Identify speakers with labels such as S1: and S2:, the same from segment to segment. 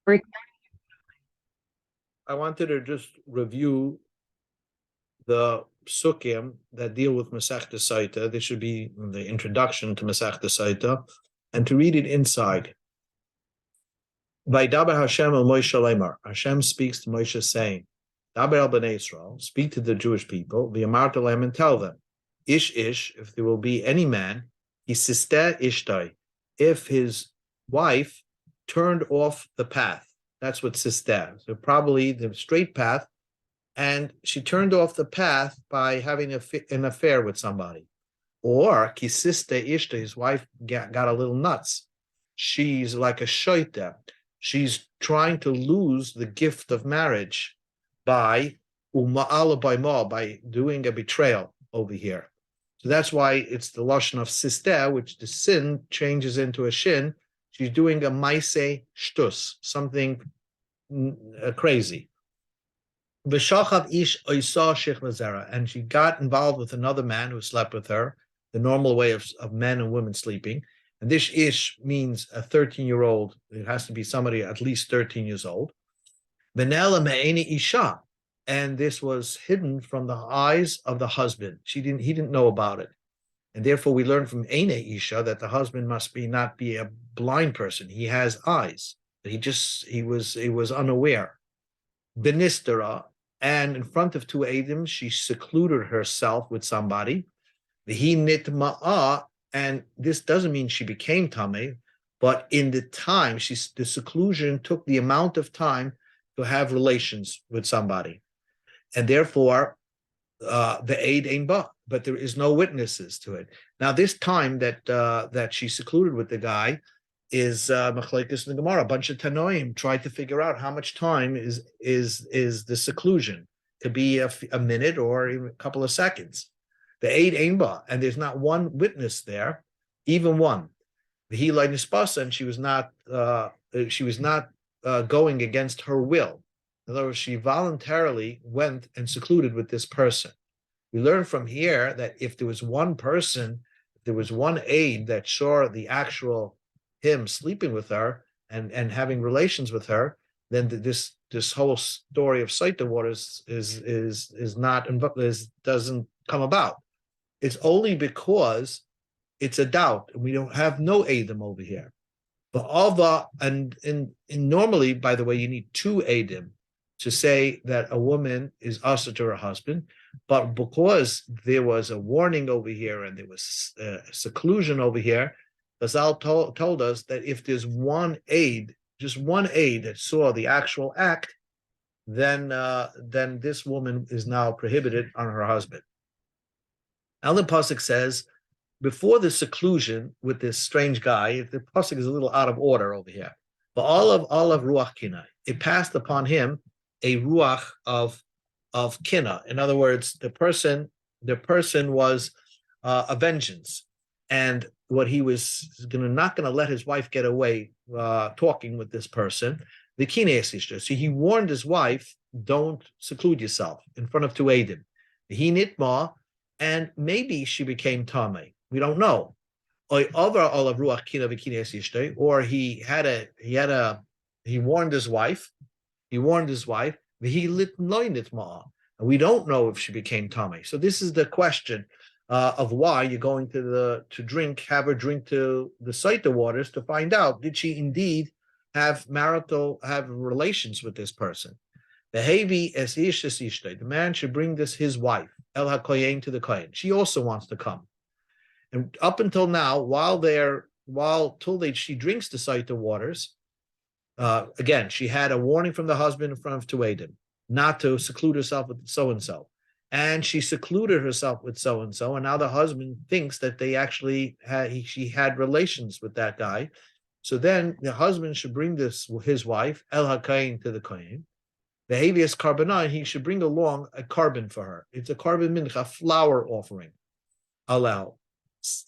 S1: I wanted to just review the Pesukim that deal with Mesechta Sota. This should be the introduction to Mesechta Sota, and to read it inside. Vaydaber Hashem el Moshe Lemar. Hashem speaks to Moshe saying, Daber el Bnei Israel, speak to the Jewish people, v'yamar lehem, and tell them, Ish, if there will be any man, yisisteh ishtai, if his wife turned off the path. That's what sisteh. So probably the straight path, and she turned off the path by having an affair with somebody. Or kisiste ishta, his wife got a little nuts. She's like a shoita. She's trying to lose the gift of marriage by doing a betrayal over here. So that's why it's the lashon of sisteh, which the sin changes into a shin. She's doing a maise shtus, something crazy. V'shachav ish oisa shich mazera, and she got involved with another man who slept with her, the normal way of men and women sleeping. And this ish means a 13-year-old. It has to be somebody at least 13 years old. V'nela me'eni isha, and this was hidden from the eyes of the husband. He didn't know about it. And therefore we learn from Eine Isha that the husband must not be a blind person. He has eyes. He was unaware. Benistera, and in front of two Adim, she secluded herself with somebody. He nitma'a, and this doesn't mean she became Tameh, but in the time, the seclusion took the amount of time to have relations with somebody. And therefore, the aid ain't but there is no witnesses to it. Now, this time that she secluded with the guy is Machlekes in the Gemara. A bunch of Tanoim tried to figure out how much time is the seclusion. Could be a minute or even a couple of seconds. The aid ain't and there's not one witness there, even one. The Hilai Nispasa, and she was not going against her will. In other words, she voluntarily went and secluded with this person. We learn from here that if there was one person, there was one aide that saw the actual him sleeping with her and having relations with her, then this whole story of Sota waters doesn't come about. It's only because it's a doubt, and we don't have no aidim over here. But Alva, and normally, by the way, you need two aidim to say that a woman is asa to her husband, but because there was a warning over here and there was seclusion over here, Bazal told us that if there's one aid, just one aid that saw the actual act, then this woman is now prohibited on her husband. Now the pasuk says, before the seclusion with this strange guy, the pasuk is a little out of order over here. But all of ruach kinai, it passed upon him a ruach of kina. In other words, the person was a vengeance, and what he was not going to let his wife get away talking with this person. The kina, so he warned his wife, don't seclude yourself in front of two edim. He nitma, and maybe she became tamei. We don't know. Or he warned his wife. He warned his wife. And we don't know if she became tamei. So this is the question of why you're going to have her drink to the Sota waters to find out, did she indeed have relations with this person? The man should bring his wife, El HaKoyen, to the Kohen. She also wants to come. And up until now, she drinks the Sota waters, again, she had a warning from the husband in front of Tuedim not to seclude herself with so-and-so. And she secluded herself with so-and-so, and now the husband thinks that she had relations with that guy. So then the husband should bring his wife, El HaKain, to the Kohen. The Havias Karbanah, he should bring along a carbon for her. It's a carbon mincha, flour offering. Allow.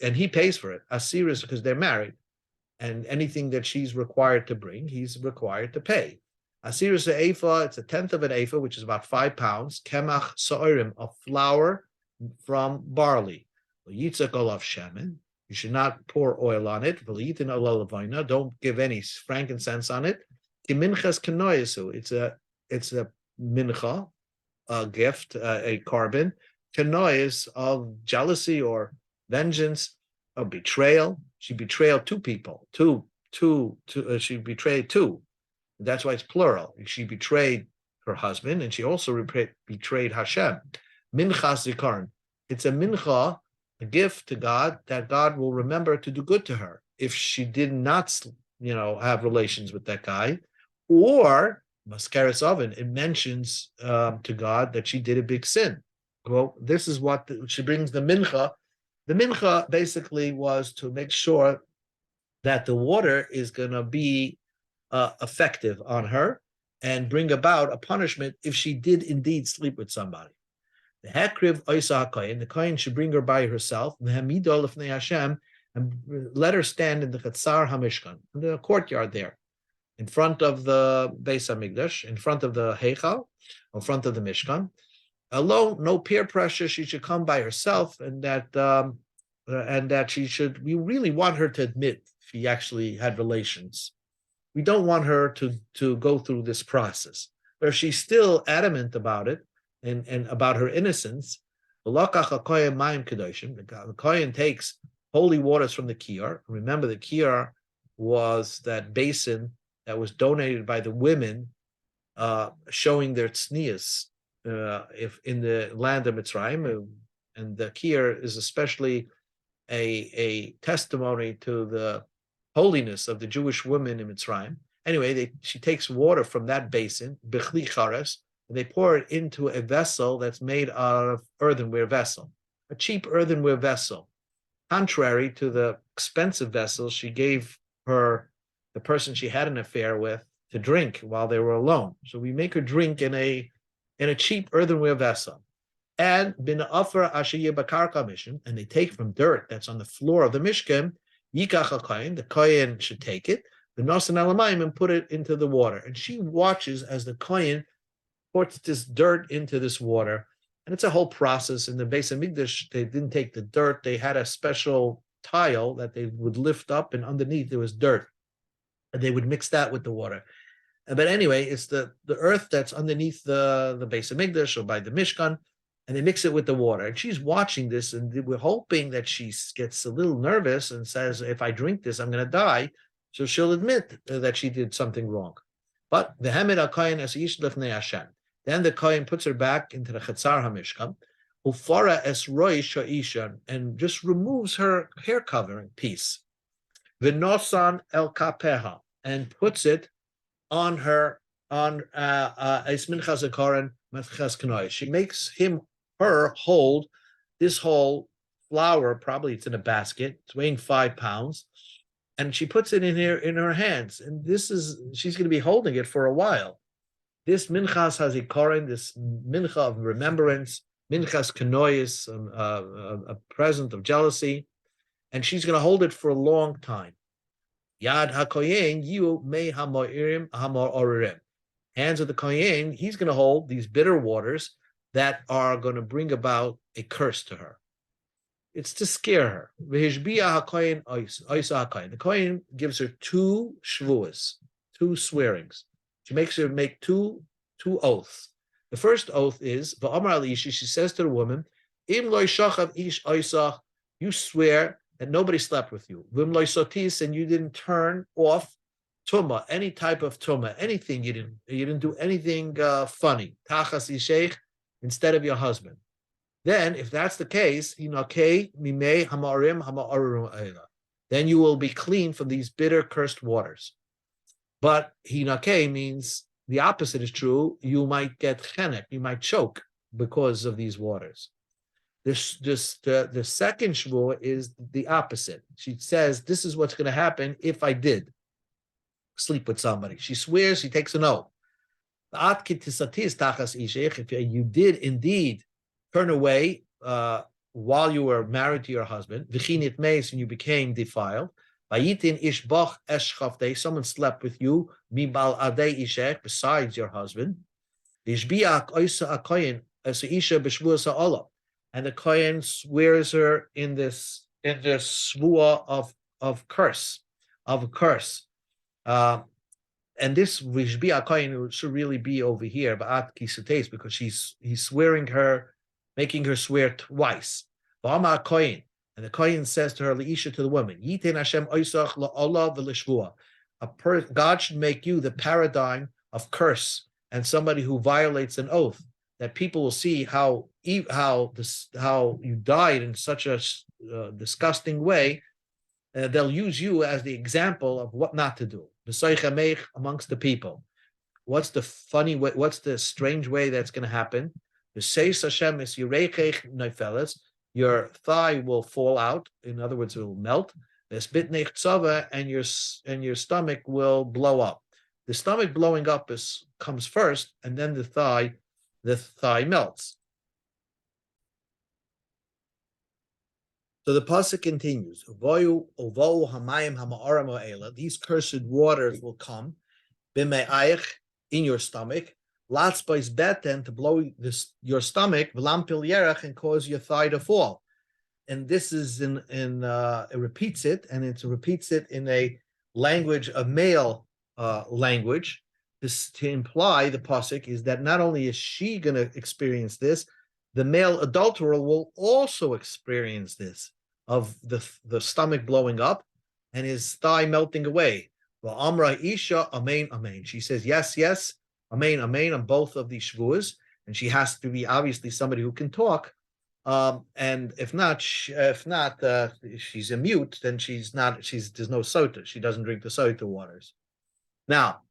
S1: And he pays for it. Asiris, because they're married. And anything that she's required to bring, he's required to pay. Asiris Eifa, it's a tenth of an Eifa, which is about 5 pounds. Kemach Sa'orim, a flour from barley. Yitzak olav shemen, you should not pour oil on it. Don't give any frankincense on it. Kiminchas kenoisu. It's a mincha, a gift, a carbon, kenois of jealousy or vengeance, or betrayal. She betrayed two people. She betrayed two. That's why it's plural. She betrayed her husband, and she also betrayed Hashem. Minchas zikaron. It's a mincha, a gift to God that God will remember to do good to her if she did not, have relations with that guy, or mascaris oven. It mentions to God that she did a big sin. Well, this is what she brings the mincha. The mincha basically was to make sure that the water is going to be effective on her and bring about a punishment if she did indeed sleep with somebody. The hekriv oisa hakoyin, the kohen should bring her by herself, the hamidol lifnei Hashem, and let her stand in the chatzar hamishkan, in the courtyard there, in front of the Beis Hamikdash, in front of the heichal, in front of the mishkan. Alone, no peer pressure. She should come by herself, and that she should. We really want her to admit she actually had relations. We don't want her to go through this process. But if she's still adamant about it and about her innocence, the Kohen takes holy waters from the Kiyar. Remember, the Kiyar was that basin that was donated by the women, showing their tznius, if in the land of Mitzrayim, and the Kiyar is especially a testimony to the holiness of the Jewish women in Mitzrayim. Anyway, she takes water from that basin, bechli chares, and they pour it into a vessel that's made out of earthenware vessel, a cheap earthenware vessel, contrary to the expensive vessel she gave the person she had an affair with, to drink while they were alone. So we make her drink in a cheap earthenware vessel. And bin offer asher bakarka mission, and they take from dirt that's on the floor of the mishkan. Yikach HaKohen, the Kohen should take it, the Nosan Alamayim, and put it into the water. And she watches as the Kohen puts this dirt into this water. And it's a whole process. In the Beis Hamikdash, they didn't take the dirt. They had a special tile that they would lift up, and underneath there was dirt. And they would mix that with the water. But anyway, it's the earth that's underneath the Beis Hamikdash or by the Mishkan, and they mix it with the water. And she's watching this, and we're hoping that she gets a little nervous and says, if I drink this, I'm going to die. So she'll admit that she did something wrong. But the Hamid HaKohen es ish lifnei Hashem. Then the Kohen puts her back into the Chatzar HaMishkan, ufara es roish ha'ishan, and just removes her hair covering piece. V'nosan el kapeha, and puts it on her, on Esminchas Zikaron Mesechta Kenois. She makes her hold this whole flour, probably it's in a basket, it's weighing 5 pounds, and she puts it in her hands. And she's going to be holding it for a while. This minchas hazikaron, this mincha of remembrance, minchas kenois, a present of jealousy, and she's going to hold it for a long time. Yad hakoyen yu mei hamoirim hamoririm. Hands of the kohen, he's going to hold these bitter waters that are going to bring about a curse to her. It's to scare her. The kohen gives her 2 shvuas, 2 swearings. She makes her make two oaths. The first oath is, she says to the woman, Im loy shachav ish oisach, you swear that nobody slept with you. Vim loy sotis, and you didn't turn off tuma, any type of tuma, anything you didn't do anything funny. Tachas isheich, instead of your husband. Then, if that's the case, then you will be clean from these bitter, cursed waters. But hinake means the opposite is true. You might get chenek, you might choke because of these waters. The second shvur is the opposite. She says, this is what's going to happen if I did sleep with somebody. She swears, she takes an oath. If you did indeed turn away while you were married to your husband, and you became defiled, someone slept with you, besides your husband, and the kohen swears her in this shvua of curse, of a curse. And this Rishbi Akoyin should really be over here, but because he's swearing her, making her swear twice. V'ama Akoyin, and the Kohen says to her, Leisha, to the woman, Yiten Hashem oisach la'olah v'lishvua. God should make you the paradigm of curse and somebody who violates an oath, that people will see how you died in such a disgusting way. They'll use you as the example of what not to do. Amongst the people. What's the funny way? What's the strange way that's going to happen? Your thigh will fall out. In other words, it will melt. And your stomach will blow up. The stomach blowing up comes first, and then the thigh melts. So the pasuk continues. These cursed waters will come in your stomach. Latzbais beten, to blow your stomach, and cause your thigh to fall. And this is it repeats it, and it repeats it in a language, a male language. This to imply the pasuk is that not only is she going to experience this, the male adulterer will also experience this, of the stomach blowing up and his thigh melting away. Well, Amra Isha, Amen, Amen. She says, yes, yes, Amen, Amen, on both of these shvuas. And she has to be obviously somebody who can talk. And if not, she's a mute, then there's no Sota. She doesn't drink the Sota waters. Now,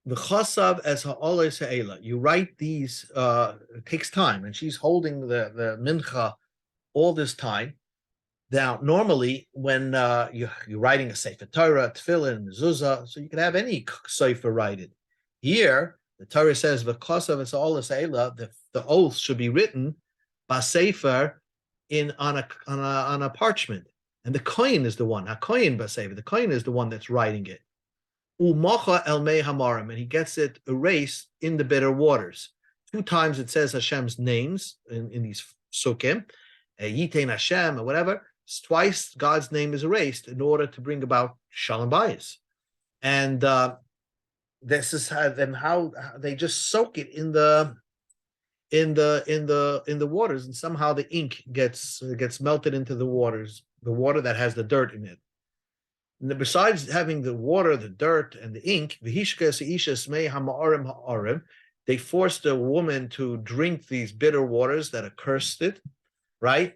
S1: the chasav as ha'olei ha'ela. You write these. It takes time, and she's holding the mincha all this time. Now, normally, when you're writing a sefer Torah, tefillin, mezuzah, so you can have any sefer write it. Here, the Torah says the chasav as ha'olei ha'ela. The oath should be written by sefer on a parchment, and the kohen is the one. HaKohen by sefer. The kohen is the one that's writing it. Umacha el mei hamarim, and he gets it erased in the bitter waters. 2 times it says Hashem's names in these Pesukim, Yitein Hashem or whatever. Twice God's name is erased in order to bring about shalom bayis. And this is how they just soak it in the waters, and somehow the ink gets melted into the waters, the water that has the dirt in it. And besides having the water, the dirt, and the ink, they forced a woman to drink these bitter waters that accursed it, right?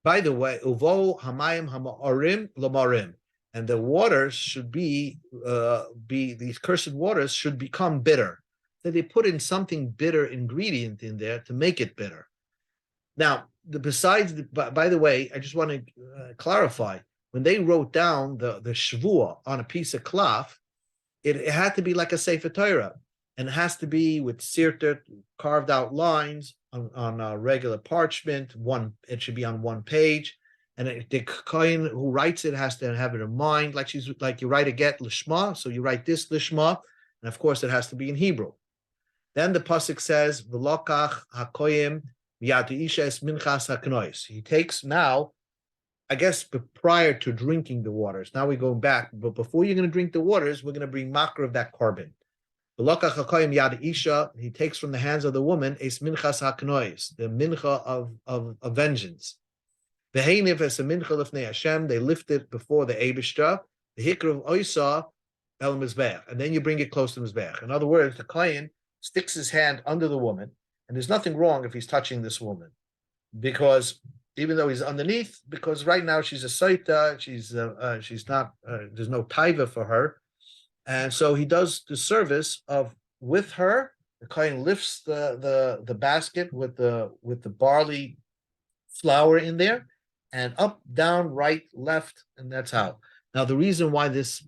S1: By the way, uvo hamayim hamarim lamarim, and the waters should be these cursed waters should become bitter. So they put in something bitter ingredient in there to make it bitter. Now, by the way, I just want to clarify. When they wrote down the shvua on a piece of cloth, it had to be like a sefer Torah, and it has to be with sirtut, carved out lines on a regular parchment. It should be on 1 page, and the kohen who writes it has to have it in mind, like you write a get lishma, so you write this lishma, and of course it has to be in Hebrew. Then the pasuk says, "V'lokach hakoyim v'yadu isha es minchas haknois." He takes now. I guess prior to drinking the waters. Now we're going back, but before you're going to drink the waters, we're going to bring makar of that carbon. He takes from the hands of the woman es minchas haknois, the mincha of vengeance. V'heinif es a mincha lefnei Hashem. They lift it before the Eibishter. The hikr of oisa el mizbeach, and then you bring it close to mizbeach. In other words, the kohen sticks his hand under the woman, and there's nothing wrong if he's touching this woman, because even though he's underneath, because right now she's a Sota, she's not, there's no taiva for her. And so he does the service of, with her, the kohen lifts the basket with the barley flour in there, and up, down, right, left, and that's how. Now, the reason why this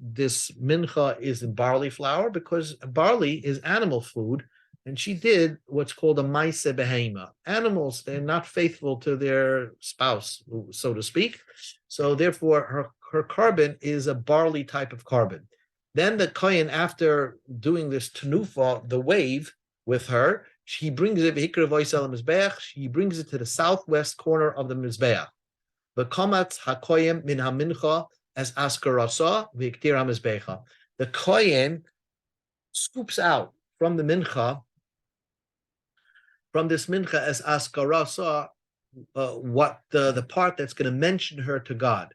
S1: mincha is in barley flour, because barley is animal food, and she did what's called a maise behema. Animals, they're not faithful to their spouse, so to speak. So therefore, her carbon is a barley type of carbon. Then the kohen, after doing this tenufa, the wave with her, she brings it, she brings it to the southwest corner of the mizbeach. The kamatz hakoyim min hamincha as askarasa v'iktir hamizbecha. The kohen scoops out from the mincha, from this mincha as askarasa, what the part that's going to mention her to God.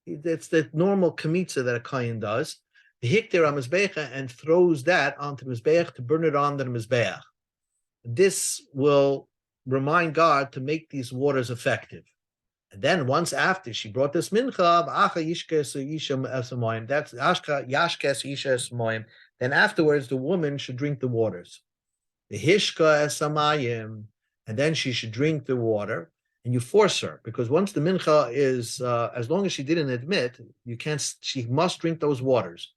S1: It's the normal kamitza that a kohen does. The hiktir hamizbecha, and throws that onto mizbeach to burn it on the mizbeach. This will remind God to make these waters effective. And then once after she brought this mincha, that's ashka yashkes isha. Then afterwards, the woman should drink the waters. The hishka esamayim, and then she should drink the water. And you force her, because once the mincha is, as long as she didn't admit, you can't. She must drink those waters.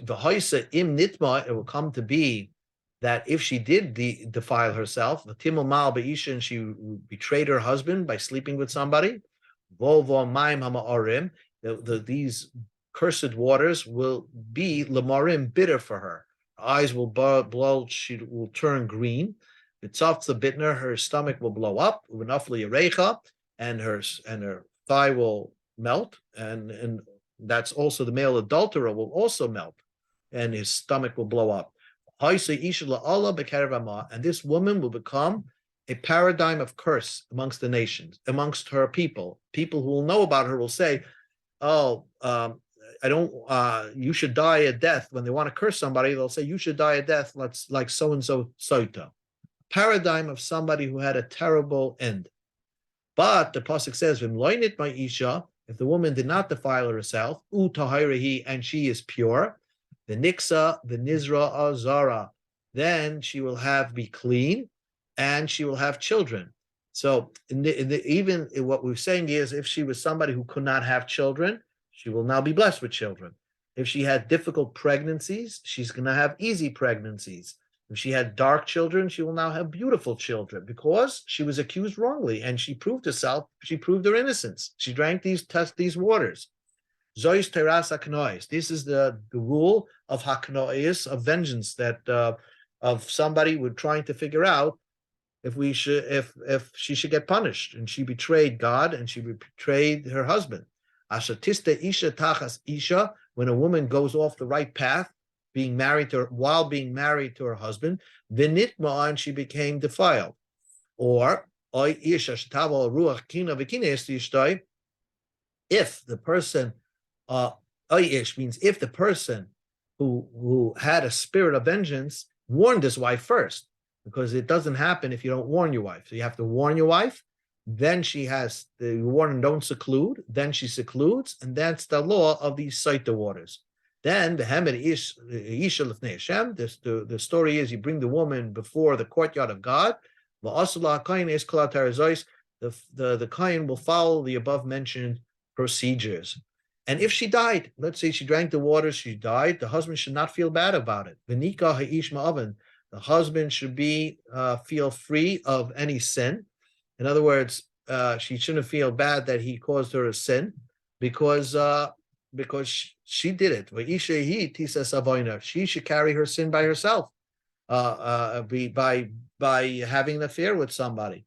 S1: The haisa im nitma, it will come to be that if she did defile herself, the timul mal beisha, and she betrayed her husband by sleeping with somebody, volvo maim hamaorim, these cursed waters will be lamarim, bitter for her. Her eyes will blow, she will turn green. It's the bitner, her stomach will blow up, and her thigh will melt, and that's also the male adulterer will also melt, and his stomach will blow up. And this woman will become a paradigm of curse amongst the nations, amongst her people. People who will know about her will say, "Oh, I don't. You should die a death." When they want to curse somebody, they'll say, "You should die a death." Like so and so Sota. Paradigm of somebody who had a terrible end. But the pasuk says, "V'mloinit my isha." If the woman did not defile herself, and she is pure, the niksa, the nizra azara, then she will be clean, and she will have children. So even what we're saying is, if she was somebody who could not have children, she will now be blessed with children. If she had difficult pregnancies, she's going to have easy pregnancies. If she had dark children, she will now have beautiful children, because she was accused wrongly, and she proved herself. She proved her innocence. She drank these waters. Zois teras haknois. This is the rule of haknois, of vengeance, that of somebody who trying to figure out if she should get punished, and she betrayed God, and she betrayed her husband. Ashatista isha tachas isha, when a woman goes off the right path, while being married to her husband, v'nitma, and she became defiled. Or if the person means if the person who had a spirit of vengeance warned his wife first, because it doesn't happen if you don't warn your wife. So you have to warn your wife, then she has the warn and don't seclude, then she secludes, and that's the law of these Sota waters. Then the story is, you bring the woman before the courtyard of God. The kohen will follow the above mentioned procedures. And if she died, let's say she drank the water, she died, the husband should not feel bad about it. The husband should feel free of any sin. In other words, she shouldn't feel bad that he caused her a sin, because she did it. She should carry her sin by herself, by having an affair with somebody.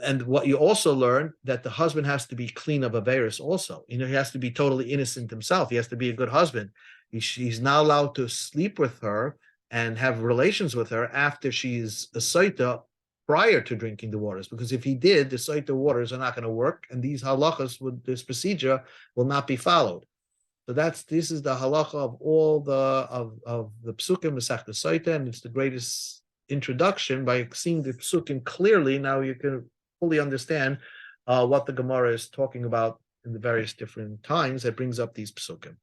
S1: And what you also learn, that the husband has to be clean of averis also. He has to be totally innocent himself. He has to be a good husband. He's not allowed to sleep with her and have relations with her after she's a Sota, prior to drinking the waters, because if he did, the Sota waters are not going to work, and these halachas with this procedure will not be followed. So this is the halacha of all the Pesukim Mesechta Sota, and it's the greatest introduction. By seeing the Pesukim clearly, now you can fully understand what the Gemara is talking about in the various different times that brings up these Pesukim.